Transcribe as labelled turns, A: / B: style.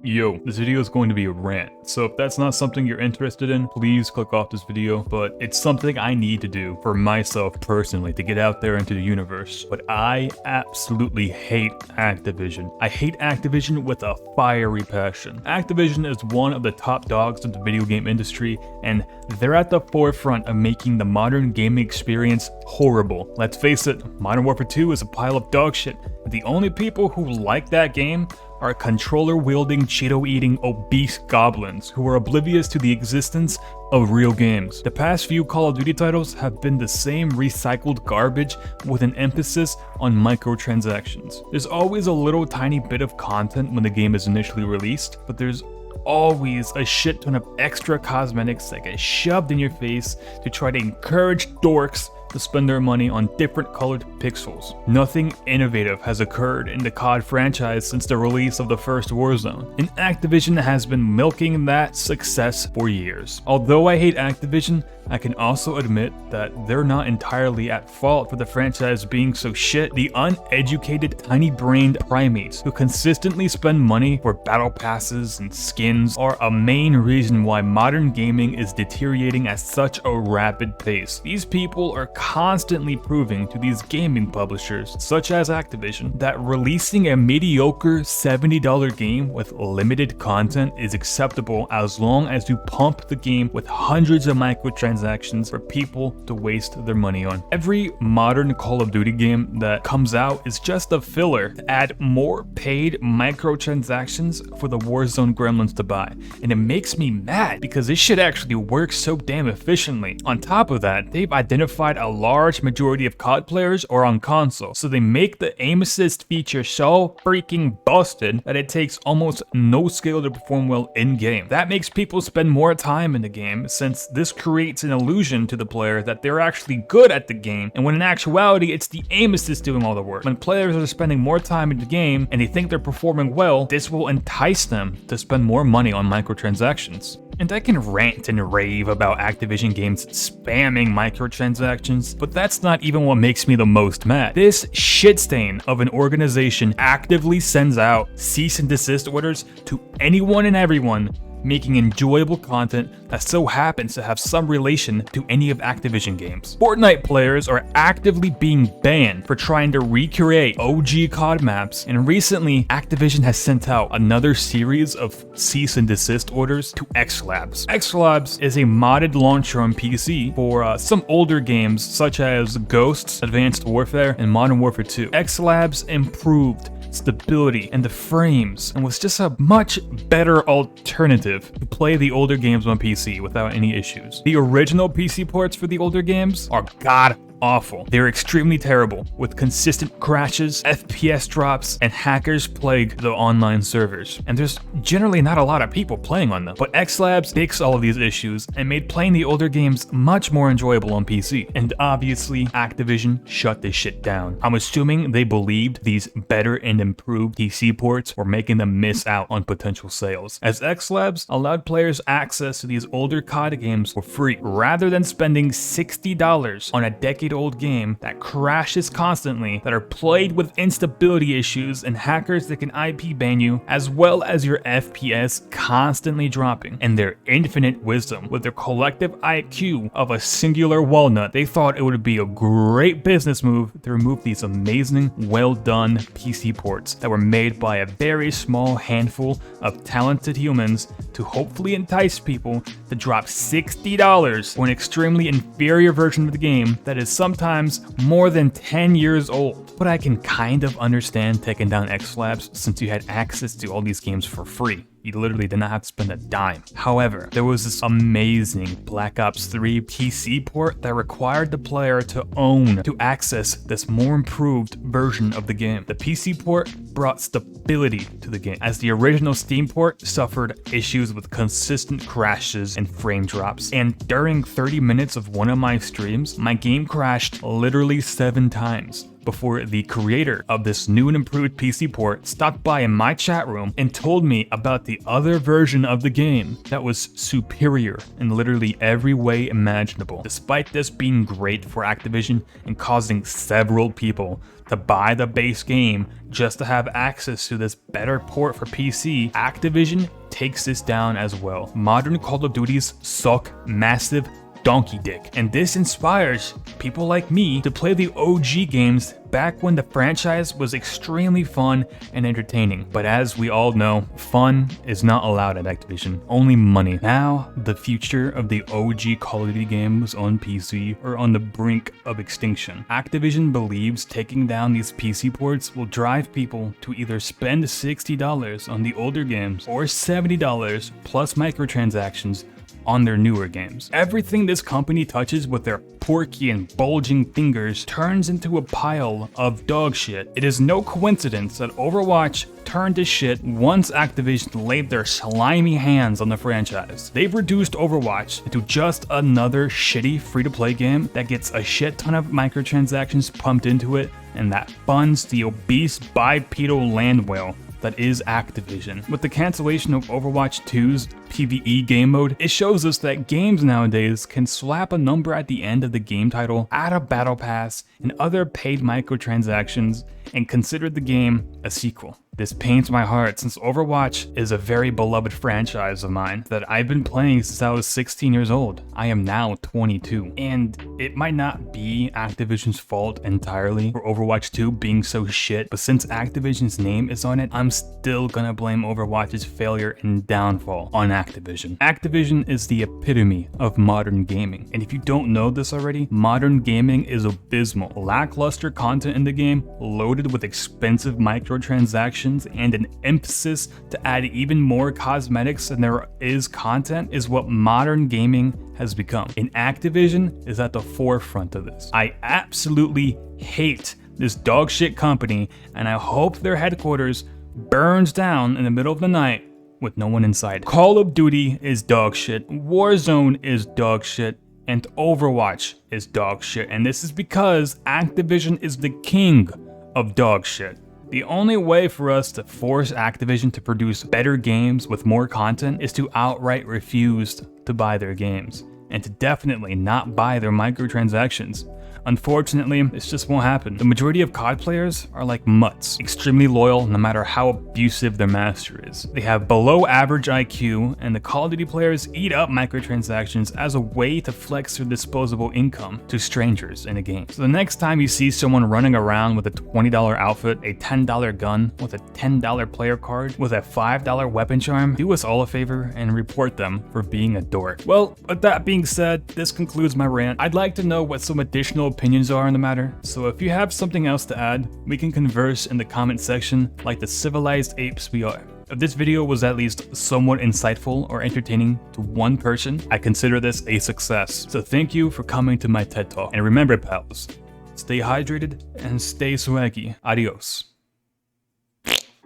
A: Yo, this video is going to be a rant, so if that's not something you're interested in, please click off this video, but it's something I need to do for myself personally to get out there into the universe. But I absolutely hate Activision. I hate Activision with a fiery passion. Activision is one of the top dogs in the video game industry, and they're at the forefront of making the modern gaming experience horrible. Let's face it, Modern Warfare 2 is a pile of dog shit. The only people who like that game are controller-wielding, Cheeto-eating, obese goblins who are oblivious to the existence of real games. The past few Call of Duty titles have been the same recycled garbage with an emphasis on microtransactions. There's always a little tiny bit of content when the game is initially released, but there's always a shit ton of extra cosmetics that get shoved in your face to try to encourage dorks to spend their money on different colored pixels. Nothing innovative has occurred in the COD franchise since the release of the first Warzone, and Activision has been milking that success for years. Although I hate Activision, I can also admit that they're not entirely at fault for the franchise being so shit. The uneducated, tiny-brained primates who consistently spend money for battle passes and skins are a main reason why modern gaming is deteriorating at such a rapid pace. These people are constantly proving to these gaming publishers, such as Activision, that releasing a mediocre $70 game with limited content is acceptable as long as you pump the game with hundreds of microtransactions for people to waste their money on. Every modern Call of Duty game that comes out is just a filler to add more paid microtransactions for the Warzone gremlins to buy. And it makes me mad because this shit actually works so damn efficiently. On top of that, they've identified a large majority of COD players are on console, so they make the aim assist feature so freaking busted that it takes almost no skill to perform well in-game. That makes people spend more time in the game, since this creates an illusion to the player that they're actually good at the game, and when in actuality it's the aim assist doing all the work. When players are spending more time in the game and they think they're performing well, this will entice them to spend more money on microtransactions. And I can rant and rave about Activision games spamming microtransactions, but that's not even what makes me the most mad. This shit stain of an organization actively sends out cease and desist orders to anyone and everyone making enjoyable content that so happens to have some relation to any of Activision games. Fortnite players are actively being banned for trying to recreate OG COD maps, and recently Activision has sent out another series of cease and desist orders to X-Labs. X-Labs is a modded launcher on PC for some older games such as Ghosts, Advanced Warfare, and Modern Warfare 2. X-Labs improved stability and the frames, and was just a much better alternative to play the older games on PC without any issues. The original PC ports for the older games are god awful. They're extremely terrible, with consistent crashes, FPS drops, and hackers plague the online servers. And there's generally not a lot of people playing on them. But X-Labs fixed all of these issues and made playing the older games much more enjoyable on PC. And obviously, Activision shut this shit down. I'm assuming they believed these better and improved PC ports were making them miss out on potential sales, as X-Labs allowed players access to these older COD games for free, rather than spending $60 on a decade-old game that crashes constantly, that are plagued with instability issues and hackers that can IP ban you, as well as your FPS constantly dropping. And their infinite wisdom, with their collective IQ of a singular walnut, they thought it would be a great business move to remove these amazing, well-done PC ports that were made by a very small handful of talented humans to hopefully entice people to drop $60 for an extremely inferior version of the game that is sometimes more than 10 years old. But I can kind of understand taking down X-Labs since you had access to all these games for free. You literally did not have to spend a dime. However, there was this amazing Black Ops 3 PC port that required the player to own to access this more improved version of the game. The PC port brought stability to the game, as the original Steam port suffered issues with consistent crashes and frame drops. And during 30 minutes of one of my streams, my game crashed literally 7 times. before the creator of this new and improved PC port stopped by in my chat room and told me about the other version of the game that was superior in literally every way imaginable. Despite this being great for Activision and causing several people to buy the base game just to have access to this better port for PC, Activision takes this down as well. Modern Call of Duties suck massive donkey dick, and this inspires people like me to play the OG games back when the franchise was extremely fun and entertaining. But as we all know, fun is not allowed at Activision, only money. Now, the future of the OG Call of Duty games on PC are on the brink of extinction. Activision believes taking down these PC ports will drive people to either spend $60 on the older games or $70 plus microtransactions on their newer games. Everything this company touches with their porky and bulging fingers turns into a pile of dog shit. It is no coincidence that Overwatch turned to shit once Activision laid their slimy hands on the franchise. They've reduced Overwatch into just another shitty free-to-play game that gets a shit ton of microtransactions pumped into it and that funds the obese bipedal land whale that is Activision. With the cancellation of Overwatch 2's PvE game mode, it shows us that games nowadays can slap a number at the end of the game title, add a battle pass, and other paid microtransactions, and consider the game a sequel. This pains my heart since Overwatch is a very beloved franchise of mine that I've been playing since I was 16 years old. I am now 22. And it might not be Activision's fault entirely for Overwatch 2 being so shit, but since Activision's name is on it, I'm still gonna blame Overwatch's failure and downfall on Activision. Activision is the epitome of modern gaming. And if you don't know this already, modern gaming is abysmal. Lackluster content in the game, loaded with expensive microtransactions, and an emphasis to add even more cosmetics than there is content is what modern gaming has become. And Activision is at the forefront of this. I absolutely hate this dog shit company, and I hope their headquarters burns down in the middle of the night with no one inside. Call of Duty is dog shit, Warzone is dog shit, and Overwatch is dog shit. And this is because Activision is the king of dog shit. The only way for us to force Activision to produce better games with more content is to outright refuse to buy their games, and to definitely not buy their microtransactions. Unfortunately, this just won't happen. The majority of COD players are like mutts, extremely loyal no matter how abusive their master is. They have below average IQ, and the Call of Duty players eat up microtransactions as a way to flex their disposable income to strangers in a game. So the next time you see someone running around with a $20 outfit, a $10 gun, with a $10 player card, with a $5 weapon charm, do us all a favor and report them for being a dork. Well, with that being said, this concludes my rant. I'd like to know what some additional opinions are on the matter, so if you have something else to add, we can converse in the comment section like the civilized apes we are. If this video was at least somewhat insightful or entertaining to one person, I consider this a success. So thank you for coming to my TED Talk. And remember, pals, stay hydrated and stay swaggy. Adios.